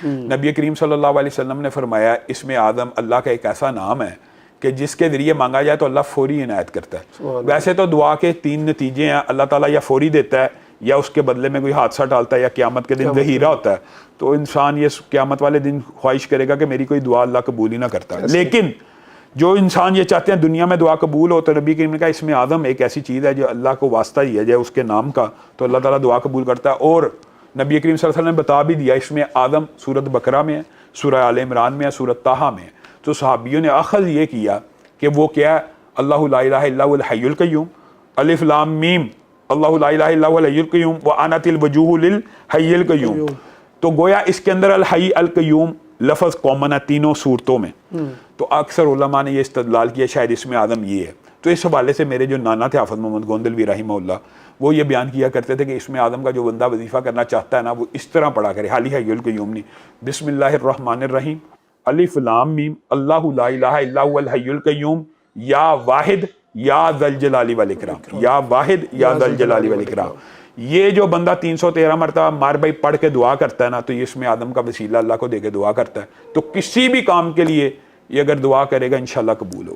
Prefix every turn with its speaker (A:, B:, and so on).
A: نبی کریم صلی اللہ علیہ وسلم نے فرمایا اسم آدم اللہ کا ایک ایسا نام ہے کہ جس کے ذریعے مانگا جائے تو اللہ فوری عنایت کرتا ہے. ویسے تو دعا کے 3 نتیجے ہیں, اللہ تعالیٰ یا فوری دیتا ہے, یا اس کے بدلے میں کوئی حادثہ ڈالتا ہے, یا قیامت کے دن ظہیرہ ہوتا ہے. تو انسان یہ قیامت والے دن خواہش کرے گا کہ میری کوئی دعا اللہ قبول ہی نہ کرتا. لیکن جو انسان یہ چاہتے ہیں دنیا میں دعا قبول ہو, تو نبی کریم نے کہا اسم آدم ایک ایسی چیز ہے جو اللہ کو واسطہ دیا جائے اس کے نام کا تو اللہ تعالیٰ دعا قبول کرتا ہے. اور نبی کریم صلی اللہ علیہ وسلم نے بتا بھی دیا اسم آدم سورۃ بقرہ میں ہے, سورہ آل عمران میں ہے, سورۃ طٰہٰ میں ہے. تو صحابیوں نے اخذ یہ کیا کہ وہ کیا ہے, اللہ لا الہ الا هو الحی القیوم, الف لام میم, اللہ لا الہ الا هو الحی القیوم وانت الوجوہ للحی القیوم. تو گویا اس کے اندر الحی القیوم لفظ کامن ہے تینوں صورتوں میں. تو اکثر علماء نے یہ استدلال کیا شاید اس میں آدم یہ ہے. تو اس حوالے سے میرے جو نانا تھے حافظ محمد گوندلوی رحمہ اللہ, وہ یہ بیان کیا کرتے تھے کہ اس میں آدم کا جو بندہ وظیفہ کرنا چاہتا ہے نا, وہ اس طرح پڑھا کرے, حالی حی القیوم نہیں, بسم اللہ الرحمن الرحیم الف لام میم اللہ لا الہ الا هو الحی القیوم یا واحد یا ذا الجلال والاکرام, یا واحد یا ذا الجلال والاکرام. یہ جو بندہ 313 مرتبہ مار بھائی پڑھ کے دعا کرتا ہے نا, تو یہ اس میں آدم کا وسیلہ اللہ کو دے کے دعا کرتا ہے. تو کسی بھی کام کے لیے یہ اگر دعا کرے گا انشاءاللہ قبول ہوگا.